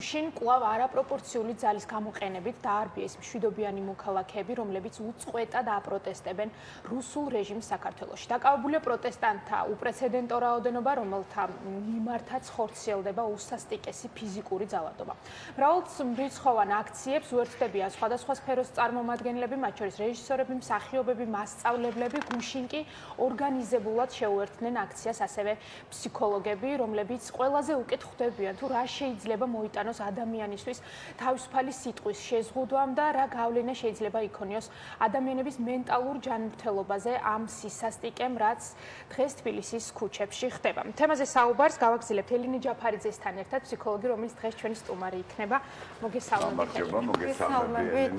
გუშინ კვლავ არაპროპორციული ძალის გამოყენებით დაარბიეს მშვიდობიანი მოქალაქეები, რომლებიც უწყვეტად აპროტესტებენ რუსულ რეჟიმს საქართველოში. დაკავებულია პროტესტანტთა უპრეცედენტო რაოდენობა, რომელთა მიმართაც ხორციელდება უსასტიკესი ფიზიკური ძალადობა. მრავალრიცხოვან აქციებს უერთდებიან სხვადასხვა სფეროს წარმომადგენლები, მათ შორის რეჟისორები, მსახიობები, მასწავლებლები, გუშინ კი ორგანიზებულად შეუერთდნენ აქციას ასევე ფსიქოლოგები, რომლებიც ყველაზე უკეთ ხვდებიან თუ რა შეიძლება მოიტანოს ადამიანისთვის თავისუფალი სიტყვის შეზღუდვამ და რა გავლენა შეიძლება იქონიოს ადამიანების მენტალურ ჯანმრთელობაზე ამ სისასტიკემ, რაც დღეს თბილისის ქუჩებში ხდება. თემაზე საუბარს გავაგზავნებთ ელინე ჯაფარიძესთან ერთად, ფსიქოლოგი, რომელიც დღეს ჩვენი სტუმარი იქნება. მოგესალმებით.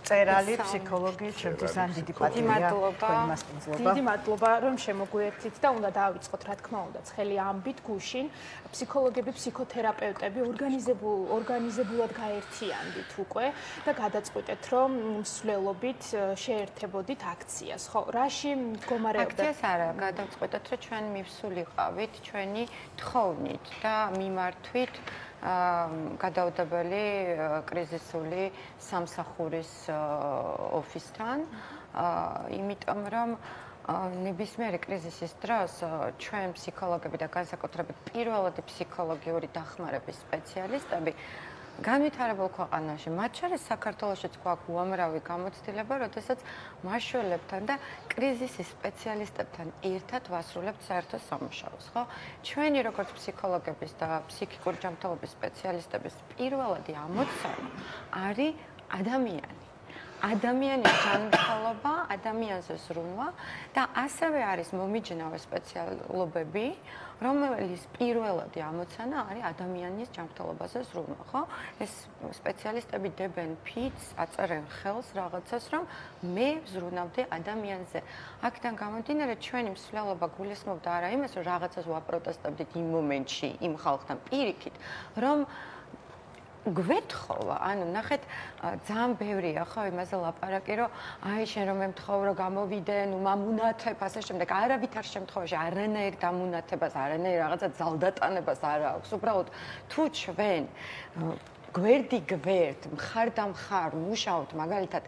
წერალი, ფსიქოლოგი, ჩემთვის ან დიდი პატივია. დიდი მადლობა, რომ შემოგვიერთით და უნდა დავიწყოთ, რა თქმა უნდა, ცხელი ამბით გუშინ ფსიქოლოგები, ფსიქოთერაპევტები ორგანიზებულად გაერთიანდით უკვე და გადაწყვიტეთ, რომ მსვლელობით შეერთებოდით აქციას. ხო, რაში მდგომარეობდა? აქციას არა, გადაწყვიტეთ, რომ ჩვენ მივსულიყავით ჩვენი თხოვნით და მიმართვით გადაუდებელი კრიზისული სამსახურის ოფისთან, იმიტომ რომ ნებისმიერი კრიზისის დროს ჩვენ ფსიქოლოგები და განსაკუთრებით პირველადი ფსიქოლოგიური დახმარების სპეციალისტები განვითარებულ ქვეყანაში, მათ შორის საქართველოშიც გვაქვს უამრავი გამოცდილება, როდესაც მაშველებთან და კრიზისის სპეციალისტებთან ერთად ვასრულებთ საერთო სამუშაოს, ხო? ჩვენი როგორც ფსიქოლოგების და ფსიქიკური ჯანმრთელობის სპეციალისტების პირველადი ამოცანა არის ადამიანი. ადამიანის ჯანმრთელობა, ადამიანზე ზრუნვა და ასევე არის მომიჯნავე სპეციალობები, რომელიც პირველადი ამოცანა არის ადამიანის ჯანმრთელობაზე ზრუნვა, ხო? ეს სპეციალისტები დებენ ფიცს, აწერენ ხელს რაღაცას, რომ მე ვზრუნავდი ადამიანზე. აქედან გამომდინარე, ჩვენი მსვლელობა გულისხმობდა არა იმას, რომ რაღაცას ვაპროტესტებდით იმ მომენტში, იმ ხალხთან პირიქით, რომ გვეთხოვა, ანუ ნახეთ, ძალიან ბევრია ხო იმაზე ლაპარაკი, რომ აი შენ რომ ემთხოვ რომ გამოვიდე, ნუ მამუნათებ, ასე შემდეგ, არავითარ შემთხვევაში არანაირ დამუნათებას, არანაირ რაღაცა ძალდატანებას არ აქვს. უბრალოდ თუ ჩვენ გვერდ მხარ და მხარ მუშაობთ მაგალითად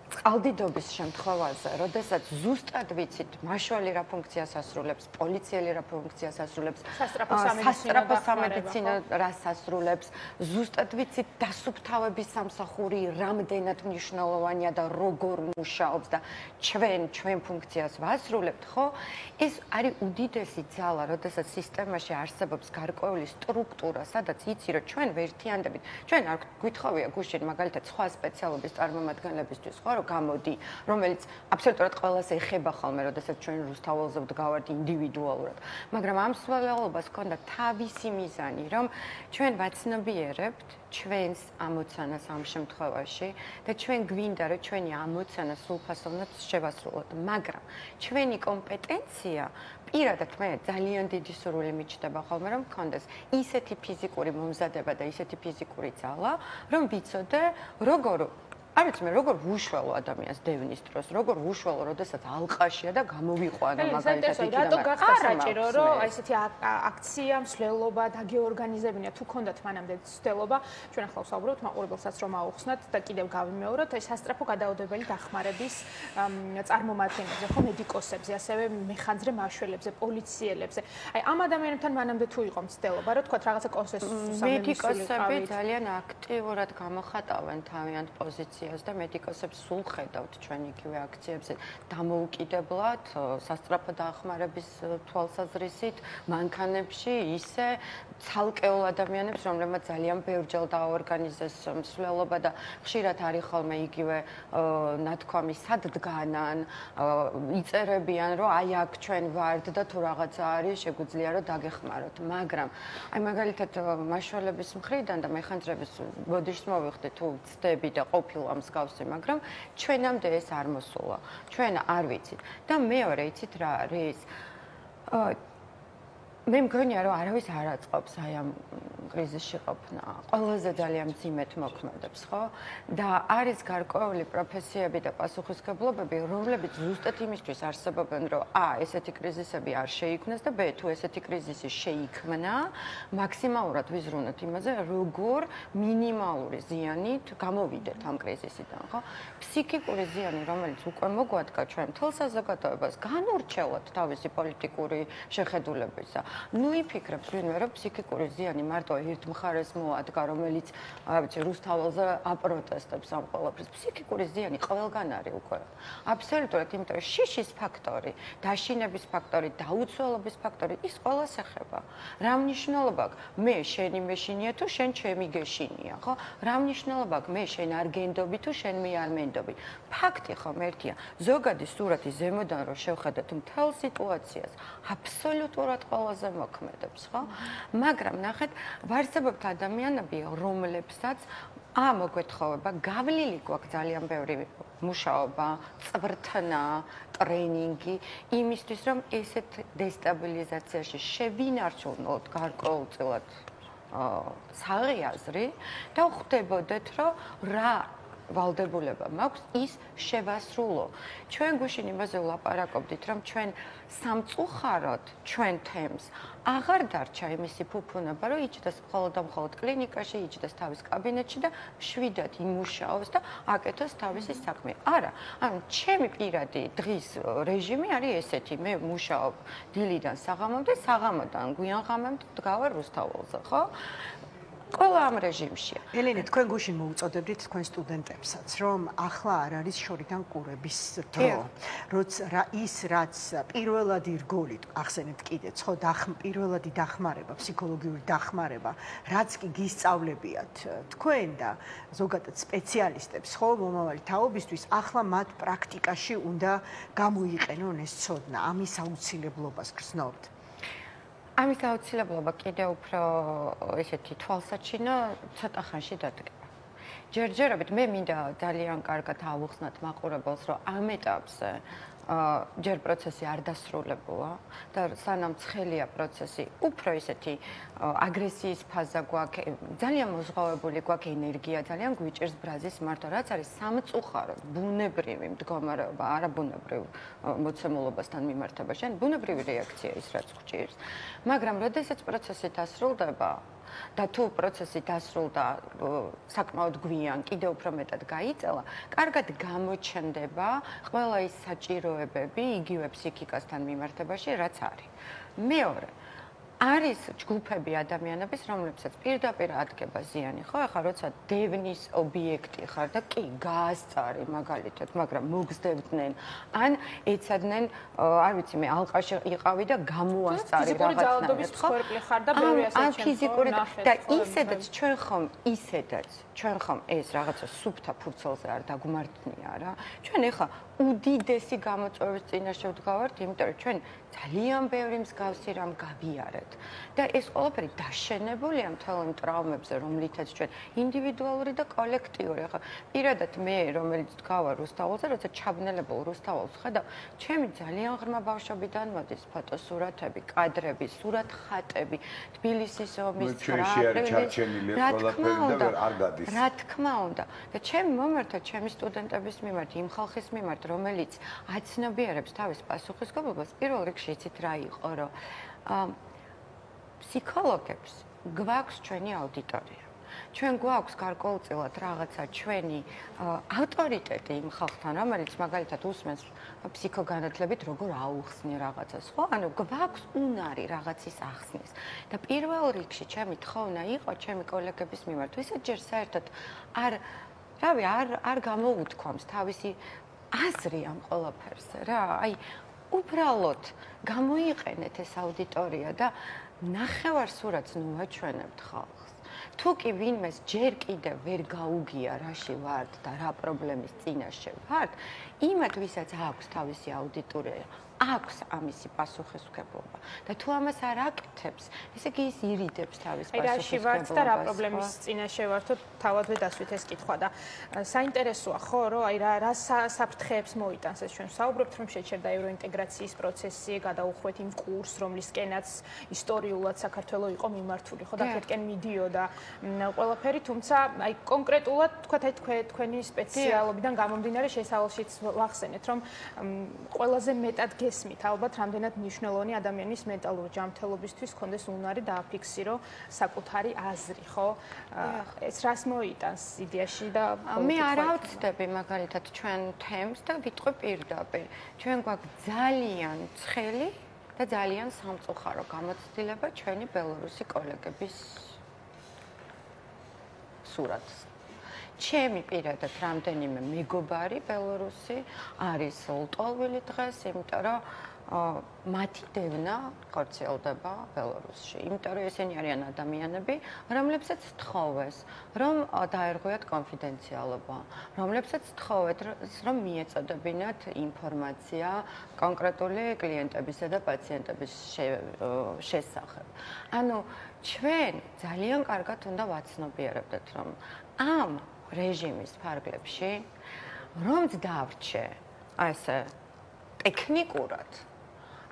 წყალდიდობის შემთხვევაზე, როდესაც ზუსტად ვიცით, მაშვალი რა ფუნქციას ასრულებს, პოლიციელი რა ფუნქციას ასრულებს, სასტრაფო სამედიცინო რას ასრულებს, ზუსტად ვიცით, დასუფთავების სამსახური რამდენად მნიშვნელოვანია და როგორ მუშაობს და ჩვენ ფუნქციას ვასრულებთ, ხო? ეს არის უდიდესი ძალა, როდესაც სისტემაში არსებობს გარკვეული სტრუქტურა, სადაც იცი, რომ ჩვენ ვერთიანდებით. ჩვენ არ გვითხოვია გუშინ მაგალითად სხვა სპეციალობის წარმომადგენლებისთვის, ხო? გამოდი, რომელიც აბსოლუტურად ყველას ეხება ხოლმე, როდესაც ჩვენ რუსთაველზე ვდგავართ ინდივიდუალურად. მაგრამ ამ მსვლელობას ჰქონდა თავისი მიზანი, რომ ჩვენ ვაცნობიერებთ ჩვენს ამოცანას ამ შემთხვევაში და ჩვენ გვინდა, რომ ჩვენი ამოცანა სრულფასოვნად შევასრულოთ, მაგრამ ჩვენი კომპეტენცია პირადად მე ძალიან დიდი სურვილი მიჩნდება ხოლმე, რომ მქონდეს ისეთი ფიზიკური მომზადება და ისეთი ფიზიკური ძალა, რომ ვიცოდე, არ ვიცი მე როგორ ვუშველო ადამიანს დევნის დროს, როგორ ვუშველო, როდესაც ალყაშია და გამოვიყვანა მაგალითად იქიდან. რატო გახდა საჭირო, რომ აი ესეთი აქცია, მსვლელობა დაგეორგანიზებინა, თუ ქონდათ მანამდე ცდელობა, ჩვენ ახლა ვსაუბრობთ მაყურებელსაც რომ აუხსნათ და კიდევ გავიმეოროთ, ეს სასტრაფო გადაუდებელი დახმარების წარმომადგენლებზე, ხო, მედიკოსებზე, ასევე მეხანძრე მაშველებზე, პოლიციელებზე. აი ამ ადამიანებთან მანამდე თუ იყო ცდელობა, რომ თქვათ რაღაცა კონსენსუსის მედიკოსები ძალიან აქტიურად გამოხატავენ თავიანთ პოზიციას და მედიკოსებს სულ ხედავთ ჩვენ იგივე აქციებზე დამოუკიდებლად სასტრაფო დახმარების თვალსაზრისით მანქანებში ისე ცალკეულ ადამიანებს, რომლებმაც ძალიან ბევრჯერ დააორგანიზეს მსვლელობა და ხშირად არის ხოლმე იგივე ნათქვამი სად დგანან, იწერებიან, რომ აი აქ ჩვენ ვართ და თუ რაღაცა არის, შეგვიძლია რომ დაგეხმაროთ. მაგრამ აი მაგალითად მაშველების მხრიდან და მეხანძრების ბოდიშს მოვიხდი თუ ცდები და ყოფილა მსგავსი, მაგრამ ჩვენამდე ეს არ მოსულა. ჩვენ არ ვიცით. და მეორე იცით რა არის? მე მგონია რომ არავის არ აწყობს აი ამ კრიზისში ყოფნა. ყველაზე ძალიან მძიმედ მოქმედებს, ხო? და არის გარკვეული პროფესიები და პასუხისმგებლობები, რომლებიც ზუსტად იმისთვის არსებობენ, რომ ესეთი კრიზისები არ შეიქმნას და თუ ესეთი კრიზისი შეიქმნა, მაქსიმალურად ვიზრუნოთ იმაზე, როგორ მინიმალური ზიანით გამოვიდეთ ამ კრიზისიდან, ხო? ფსიქიკური ზიანი, რომელიც უკვე მოგვადგა ჩვენ მთელ საზოგადოებას, განურჩევლად თავისი პოლიტიკური შეხედულებისა. ნუ იფიქრებს ვინმე, რომ ფსიქიკური ზიანი მარტო ერთ მხარეს მოადგა, რომელიც, რა ვიცი, რუსთაველზე აპროტესტებს ამ ყველაფერს. ფსიქიკური ზიანი ყველგან არის უკვე. აბსოლუტურად, იმიტომ რომ შიშის ფაქტორი, დაშინების ფაქტორი, დაუცველობის ფაქტორი, ის ყველას ეხება. რა მნიშვნელობა აქვს? მე შენი მეშინია თუ შენ ჩემი გეშინია, ხო? რა მნიშვნელობა აქვს? მე შენ არ გენდობი თუ შენ მე არ მენდობი. ფაქტი ხომ ერთია. ზოგადი სურათი ზემოდან რო შევხედოთ მთელ სიტუაციას, აბსოლუტურად ყველაზე მოქმედებს, ხო? მაგრამ ნახეთ, ვარსებობთ ადამიანები, რომლებსაც მოგვეთხოვება, გავლილი გვაქვს ძალიან ბევრი მუშაობა, წვრთნა, ტრენინგი იმისთვის, რომ ესეთ დესტაბილიზაციაში შევინარჩუნოთ გარკვეულწილად საღიაზრი და ხვდებოდეთ, რომ რა ვალდებულება მაქვს ის შევასრულო. ჩვენ გუშინ იმაზე ვლაპარაკობდით, რომ ჩვენ სამწუხაროდ ჩვენ თემს აღარ დარჩა იმისი ფუფუნება, რომ იჭდეს მხოლოდ და მხოლოდ კლინიკაში, იჭდეს თავის კაბინეტში და შვიდად იმუშაოს და აკეთოს თავისი საქმე. არა, ანუ ჩემი პირადი დღის რეჟიმი არის ესეთი, მე მუშაობ დილიდან საღამომდე, საღამოდან გვიან ღამემდე დგავარ რუსთაველზე, ხო? ყველა ამ რეჟიმშია. ელენე, თქვენ გუშინ მოუწოდებდით თქვენ სტუდენტებსაც, რომ ახლა არ არის შორიდან ყურების დრო. როცა ის რაც პირველად ირგოლით, ახსენეთ კიდე, ხო, პირველადი დახმარება, ფსიქოლოგიური დახმარება, რაც კი გისწავლებიათ თქვენ და ზოგადად სპეციალისტებს, ხო, მომავალი თაობისთვის, ახლა მათ პრაქტიკაში უნდა გამოიყენონ ეს ცოდნა, ამის აუცილებლობას გრძნობთ. ამის აუცილებლობა კიდევ უფრო ესეთი თვალსაჩინო ცოტა ხანში დადგება. ჯერჯერობით მე მინდა ძალიან კარგად ავუხსნათ მაყურებელს, რომ ამ ეტაპზე ჯერ პროცესი არ დასრულებულა და სანამ ცხელია პროცესი, უფრო ესეთი აგრესიის ფაზა გვაქვს, ძალიან მოზღვავებული გვაქვს ენერგია, ძალიან გვიჭირს ბრაზის მართვა, რაც არის სამწუხაროდ ბუნებრივი მდგომარეობა, არაბუნებრივ მოცემულობასთან მიმართებაში, ან ბუნებრივი რეაქცია ის რაც გვჭირს. მაგრამ როდესაც პროცესი დასრულდება და თუ პროცესი დასრულდა საკმაოდ გვიან, კიდევ უფრო მეტად გაიწელა, კარგად გამოჩნდება ყველა ის საჭიროებები იგივე ფსიქიკასთან მიმართებაში, რაც არის. მეორე, არის ჯგუფები ადამიანების, რომლებსაც პირდაპირ ადგება ზიანი, ხო? ახლა როცა დევნის ობიექტი ხარ და კი გაასწარი მაგალითად, მაგრამ მოგზდებდნენ, ან ეცადნენ, არ ვიცი, მე ალყაში იყავი და გამოასწარი რაღაცნაირად, ხო? ან ფიზიკური და ისედაც ჩვენ ხომ ეს რაღაცა სუფთა ფურცელზე არ დაგმართნია რა. ჩვენ ახლა უდიდესი გამოწვევის წინაშე ვდგავართ, იმიტომ რომ ჩვენ ძალიან ბევრი მსგავსი რამ გავიარეთ და ეს ყველაფერი დაშენებულია მთელ იმ ტრავმებზე, რომლითაც ჩვენ ინდივიდუალური და კოლექტიური. ახლა პირადად მე, რომელიც ვდგავარ რუსთაველზე, როცა ჩაბნელებულ რუსთაველს ხედავ, ჩემი ძალიან ღრმა ბავშვობიდან მოდის ფოტოსურათები, კადრები, სურათხატები, თბილისის ომის რა თქმა უნდა. და ჩემ მომართა ჩემი სტუდენტების მიმართ, იმ ხალხის მიმართ, რომელიც აცნობიერებს თავის პასუხისმგებლობას, პირველ რიგში იცით რა იყო, რომ ფსიქოლოგებს გვაქვს ჩვენი აუდიტორია. ჩვენ გვაქვს გარკვეულწილად რაღაცა ჩვენი ავტორიტეტი იმ ხალხთან, რომელიც მაგალითად უსმენს ფსიქოგანათლებით როგორ აუხსნი რაღაცას, ხო? ანუ გვაქვს უნარი რაღაცის ახსნის. და პირველ რიგში ჩემი თხოვნა იყო ჩემი კოლეგების მიმართ, ვისაც ჯერ საერთოდ არ გამოუთქვამს თავისი აზრი ამ ყველაფერზე რა. აი უბრალოდ გამოიყენეთ ეს აუდიტორია და ნახევარ სურათს ნუაჩვენებთ ხალხს. თუ კი ვინმეს ჯერ კიდევ ვერ გაუგია რაში ვართ და რა პრობლემის წინაშე ვართ, იმათ ვისაც აქვს თავისი აუდიტორია, აქვს ამისი პასუხისმგებლობა და თუ ამას არ აკეთებს, ესე იგი ის ირიდებს თავის პასუხისმგებლობას. რაში ვართ და რა პრობლემის წინაშე ვართო, თავადვე დასვით ეს კითხვა და საინტერესოა ხო, რომ რა საფრთხეებს მოიტანს ეს ჩვენ საუბრობთ, რომ შეჩერდა ევროინტეგრაციის პროცესი, გადაუხვეთ იმ კურსს, რომლისკენაც ისტორიულად საქართველო იყო მიმართული, ხო და აქეთკენ მიდიოდა ყველაფერი, თუმცა აი კონკრეტულად თქვენი სპეციალობიდან გამომდინარე შესავალშიც ვახსენეთ, რომ ყველაზე მეტად გესმით ალბათ რამდენად მნიშვნელოვანი ადამიანის მენტალური ჯანმრთელობისთვის კონდეს უნარი დააფიქსირო საკუთარი აზრი, ხო? ეს რას მოიტანს იდეაში და მე არ ავწდები მაგალითად ჩვენ თემს და ვიტყვი პირდაპირ. ჩვენ გვაქვს ძალიან ცხელი და ძალიან სამწუხარო გამოცდილება ჩვენი ბელორუსი კოლეგების სურათს. ჩემი პირადად რამდენიმე მეგობარი ბელორუსი არის ლტოლვილი დღეს, იმიტომ რომ მათი დევნა ხორციელდება ბელორუსში. იმიტომ რომ ესენი არიან ადამიანები, რომლებსაც თხოვეს, რომ დაერღვიათ კონფიდენციალობა, რომლებსაც თხოვეთ, რომ მიეწოდებინათ ინფორმაცია კონკრეტული კლიენტებისა და პაციენტების შესახებ. ანუ ჩვენ ძალიან კარგად უნდა ვაცნობიერებდეთ, რომ ამ რეჟიმის ფარგლებში რომც დავრჩე ასე ტექნიკურად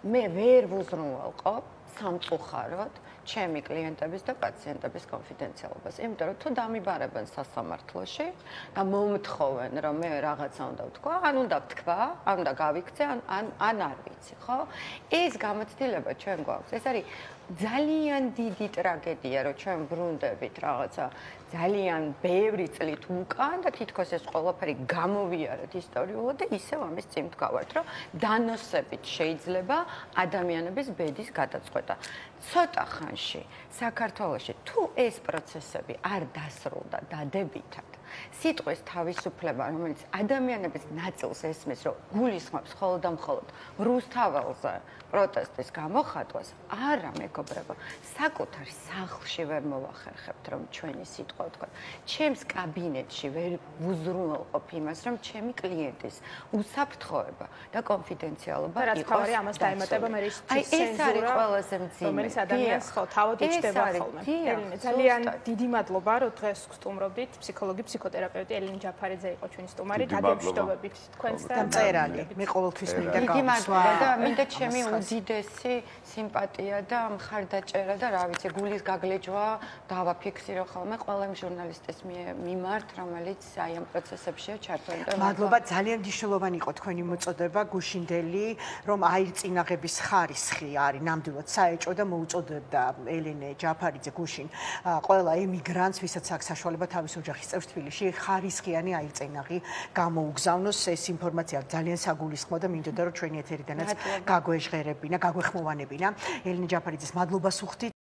მე ვერ ვუზრუნველყოფ სამწუხაროდ ჩემი კლიენტების და პაციენტების კონფიდენციალობას. იმიტომ რომ თუ დამიბარებენ სასამართლოში და მომთხოვენ რომ მე რაღაცა უნდა ვთქვა, ან უნდა ვთქვა, ან უნდა გავიქცე, ან არ ვიცი, ხო? ეს გამოცდილება ჩვენ გვაქვს. ეს არის ძალიან დიდი ტრაგედია, რომ ჩვენ ბრუნდებით რაღაცა ძალიან ბევრი წლით უკან და თითქოს ეს ყველაფერი გამოვიარეთ ისტორიულად და ისევ ამის წინ ვდგავართ, რომ დანოსებით შეიძლება ადამიანების ბედის გადაწყვეტა. ცოტა ხანში საქართველოში თუ ეს პროცესები არ დასრულდა დადებითად, სიტყვის თავისუფლება, რომელიც ადამიანების ნაწილს ესმის, რომ გულისხმობს მხოლოდ და მხოლოდ რუსთაველზე პროტესტის გამოხატვას, არა მეგობრებო, საკუთარ სახლში ვერ მოვახერხებთ, რომ ჩვენი სიტყვა ვთქვათ. ჩემს კაბინეტში ვერ ვუზრუნველყოფ იმას, რომ ჩემი კლიენტის უსაფრთხოება და კონფიდენციალობა იყოს. რაც თავი ამას დაემატება მე ის ცენზურა, რომელიც ადამიანს ხო თავად უჩდება ხოლმე. ელინე, ძალიან დიდი მადლობა, რომ დღეს გსტუმრობდით. ფსიქოლოგი, ფსიქოთერაპევტი ელინე ჯაფარიძე იყო ჩვენი სტუმარი. დაგემშვიდობებით თქვენს და მწერალი. მე ყოველთვის მინდა დიდი მადლობა და მინდა ჩემი უდიდესი სიმპათია და მხარდაჭერა და რა ვიცი, გულის გაგლეჯვა დავაფიქსირო ხოლმე ყველა ჟურნალისტის მიმართ, რომელიც აი ამ პროცესებშია ჩართული. მადლობა, ძალიან მნიშვნელოვანი იყო თქვენი მოწოდება, გუშინდელი, რომ აირწინაღების ხარისხი არის ნამდვილად საეჭვო და მოუწოდებდა ელინე ჯაფარიძე გუშინ ყველა ემიგრანტს, ვისაც აქვს საშუალება თავის ოჯახის წევრს თბილისში ხარისხიანი აირწინაღი გამოუგზავნოს. ეს ინფორმაცია ძალიან საგულისხმო და მინდოდა რომ ჩვენი ეთერიდანაც გაგვეჟღერებინა, გაგვეხმოვანებინა. ელინე ჯაფარიძეს მადლობას უხდით.